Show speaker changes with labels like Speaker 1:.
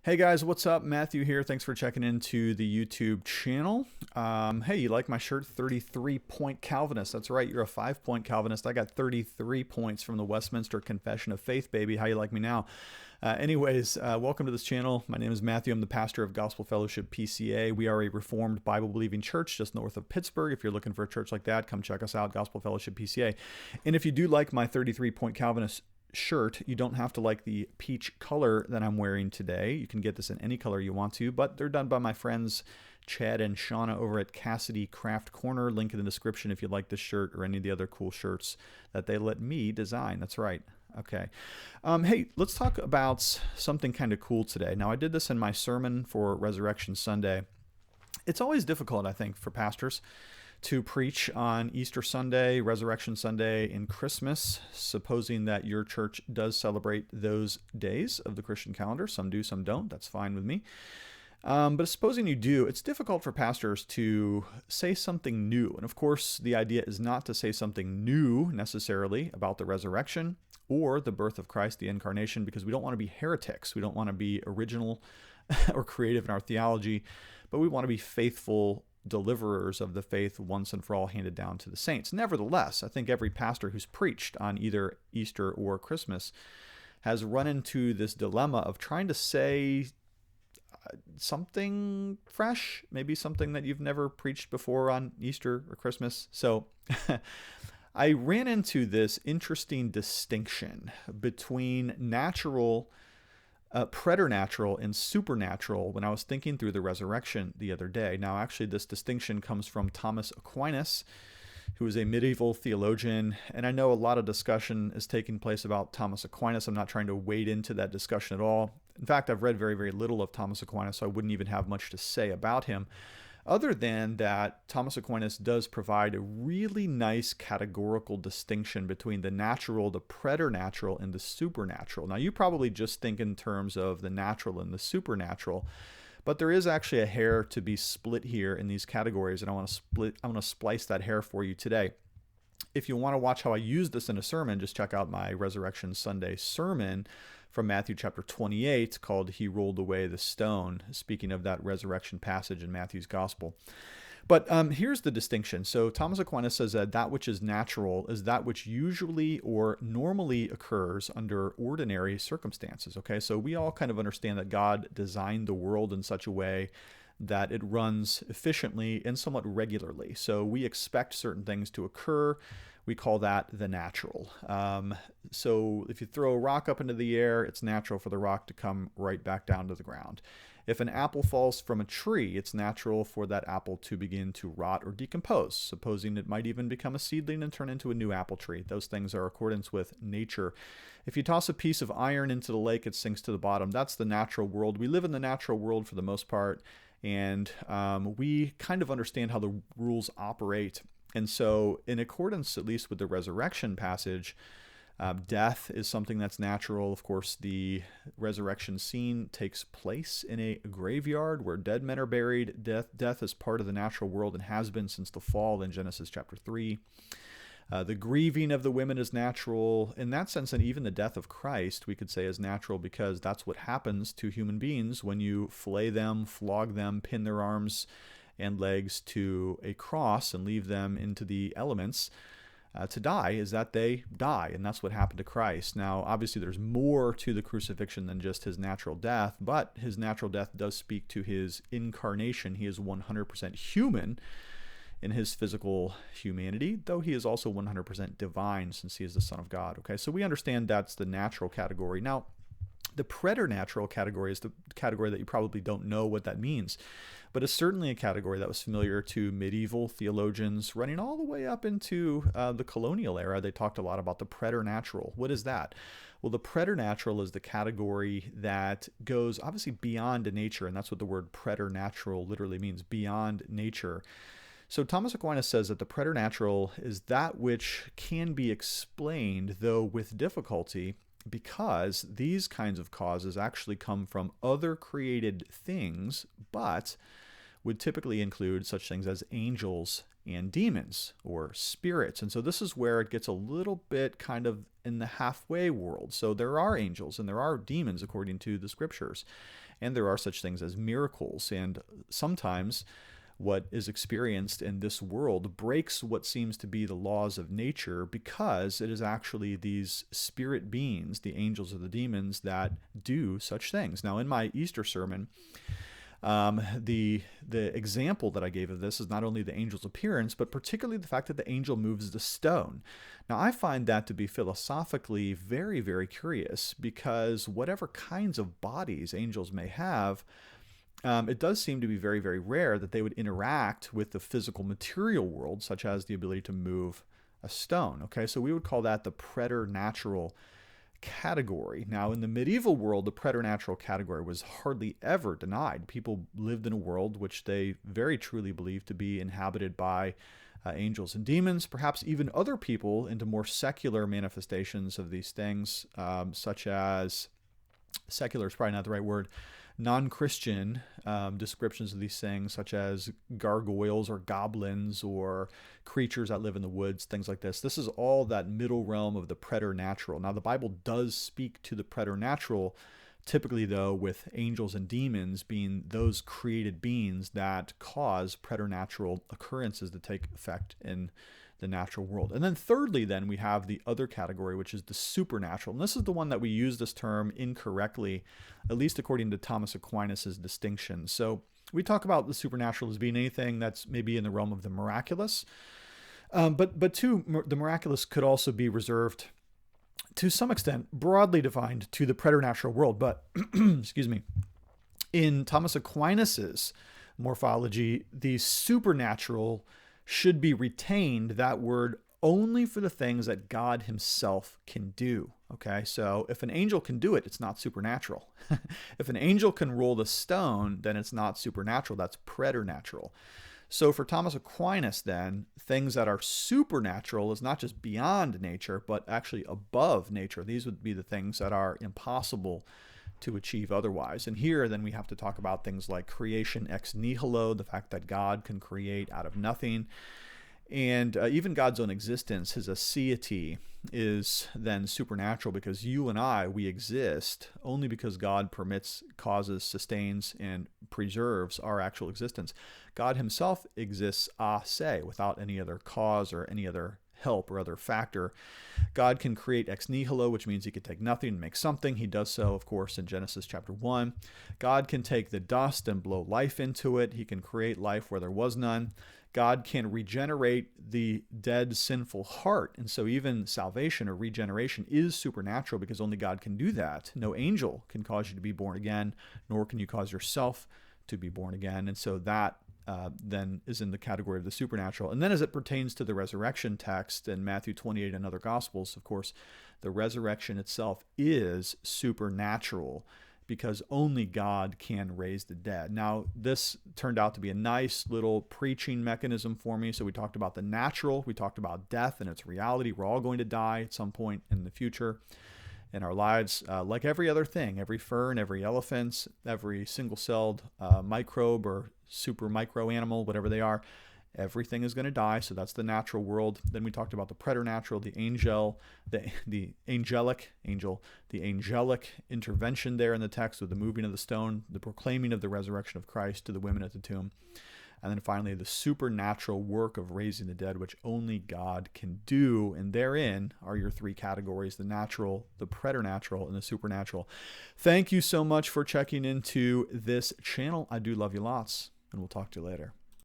Speaker 1: Hey guys, what's up? Matthew here. Thanks for checking into the YouTube channel. Hey, you like my shirt? 33-point Calvinist. That's right, you're a 5-point Calvinist. I got 33 points from the Westminster Confession of Faith, baby. How you like me now? Welcome to this channel. My name is Matthew. I'm the pastor of Gospel Fellowship PCA. We are a Reformed Bible-believing church just north of Pittsburgh. If you're looking for a church like that, come check us out, Gospel Fellowship PCA. And if you do like my 33-point Calvinist shirt, you don't have to like the peach color that I'm wearing today. You can get this in any color you want to, but they're done by my friends Chad and Shauna over at Cassidy Craft Corner. Link in the description if you'd like this shirt or any of the other cool shirts that they let me design. That's right. Okay. Hey, let's talk about something kind of cool today. Now, I did this in my sermon for Resurrection Sunday. It's always difficult, I think, for pastors to preach on Easter Sunday, Resurrection Sunday, and Christmas, supposing that your church does celebrate those days of the Christian calendar. Some do, some don't. That's fine with me. But supposing you do, it's difficult for pastors to say something new. And of course, the idea is not to say something new necessarily about the resurrection or the birth of Christ, the incarnation, because we don't want to be heretics. We don't want to be original or creative in our theology, but we want to be faithful deliverers of the faith once and for all handed down to the saints. Nevertheless, I think every pastor who's preached on either Easter or Christmas has run into this dilemma of trying to say something fresh, maybe something that you've never preached before on Easter or Christmas. So I ran into this interesting distinction between natural, preternatural and supernatural when I was thinking through the resurrection the other day. Now, actually, this distinction comes from Thomas Aquinas, who is a medieval theologian, and I know a lot of discussion is taking place about Thomas Aquinas. I'm not trying to wade into that discussion at all. In fact, I've read very, very little of Thomas Aquinas, so I wouldn't even have much to say about him, other than that Thomas Aquinas does provide a really nice categorical distinction between the natural, the preternatural, and the supernatural. Now, you probably just think in terms of the natural and the supernatural, but there is actually a hair to be split here in these categories, and I want to splice that hair for you today. If you want to watch how I use this in a sermon, just check out my Resurrection Sunday sermon from Matthew chapter 28 called He Rolled Away the Stone, speaking of that resurrection passage in Matthew's Gospel. But here's the distinction. So Thomas Aquinas says that which is natural is that which usually or normally occurs under ordinary circumstances. Okay, so we all kind of understand that God designed the world in such a way that it runs efficiently and somewhat regularly. So we expect certain things to occur. We call that the natural. So if you throw a rock up into the air, it's natural for the rock to come right back down to the ground. If an apple falls from a tree, it's natural for that apple to begin to rot or decompose, supposing it might even become a seedling and turn into a new apple tree. Those things are in accordance with nature. If you toss a piece of iron into the lake, it sinks to the bottom. That's the natural world. We live in the natural world for the most part, and we kind of understand how the rules operate. And so in accordance, at least with the resurrection passage, death is something that's natural. Of course, the resurrection scene takes place in a graveyard where dead men are buried. Death is part of the natural world and has been since the fall in Genesis chapter 3. The grieving of the women is natural. In that sense, and even the death of Christ, we could say, is natural because that's what happens to human beings when you flay them, flog them, pin their arms and legs to a cross and leave them into the elements to die, is that they die, and that's what happened to Christ. Now, obviously, there's more to the crucifixion than just his natural death, but his natural death does speak to his incarnation. He is 100% human in his physical humanity, though he is also 100% divine since he is the Son of God. Okay, so we understand that's the natural category. Now, the preternatural category is the category that you probably don't know what that means, but it's certainly a category that was familiar to medieval theologians running all the way up into the colonial era. They talked a lot about the preternatural. What is that? Well, the preternatural is the category that goes obviously beyond nature, and that's what the word preternatural literally means, beyond nature. So Thomas Aquinas says that the preternatural is that which can be explained, though with difficulty, because these kinds of causes actually come from other created things, but would typically include such things as angels and demons or spirits. And so this is where it gets a little bit kind of in the halfway world. So there are angels and there are demons according to the scriptures, and there are such things as miracles. And sometimes what is experienced in this world breaks what seems to be the laws of nature, because it is actually these spirit beings, the angels or the demons, that do such things. Now, in my Easter sermon, the example that I gave of this is not only the angel's appearance, but particularly the fact that the angel moves the stone. Now, I find that to be philosophically very, very curious, because whatever kinds of bodies angels may have, it does seem to be very, very rare that they would interact with the physical material world, such as the ability to move a stone. Okay, so we would call that the preternatural category. Now, in the medieval world, the preternatural category was hardly ever denied. People lived in a world which they very truly believed to be inhabited by angels and demons, perhaps even other people into more secular manifestations of these things, such as, secular is probably not the right word, non-Christian descriptions of these things, such as gargoyles or goblins or creatures that live in the woods, things like this. This is all that middle realm of the preternatural. Now, the Bible does speak to the preternatural, typically, though, with angels and demons being those created beings that cause preternatural occurrences to take effect in the natural world. And then thirdly, then, we have the other category, which is the supernatural. And this is the one that we use this term incorrectly, at least according to Thomas Aquinas' distinction. So we talk about the supernatural as being anything that's maybe in the realm of the miraculous. But too, the miraculous could also be reserved, to some extent, broadly defined, to the preternatural world. But, excuse me, in Thomas Aquinas' morphology, the supernatural should be retained, that word, only for the things that God himself can do. Okay, so if an angel can do it, it's not supernatural. If an angel can roll the stone, then it's not supernatural, that's preternatural. So for Thomas Aquinas, then, things that are supernatural is not just beyond nature, but actually above nature. These would be the things that are impossible to achieve otherwise. And here, then, we have to talk about things like creation ex nihilo, the fact that God can create out of nothing. And even God's own existence, his aseity, is then supernatural, because you and I, we exist only because God permits, causes, sustains, and preserves our actual existence. God himself exists a se, without any other cause or any other help or other factor. God can create ex nihilo, which means he could take nothing and make something. He does so, of course, in Genesis chapter 1. God can take the dust and blow life into it. He can create life where there was none. God can regenerate the dead, sinful heart. And so even salvation or regeneration is supernatural, because only God can do that. No angel can cause you to be born again, nor can you cause yourself to be born again. And so that then is in the category of the supernatural. And then as it pertains to the resurrection text in Matthew 28 and other Gospels, of course, the resurrection itself is supernatural, because only God can raise the dead. Now, this turned out to be a nice little preaching mechanism for me. So we talked about the natural, we talked about death and its reality. We're all going to die at some point in the future in our lives, like every other thing, every fern, every elephant, every single-celled microbe or super micro animal, whatever they are, everything is going to die. So that's the natural world. Then we talked about the preternatural, the angelic intervention there in the text with the moving of the stone, the proclaiming of the resurrection of Christ to the women at the tomb. And then finally, the supernatural work of raising the dead, which only God can do. And therein are your three categories: the natural, the preternatural, and the supernatural. Thank you so much for checking into this channel. I do love you lots, and we'll talk to you later.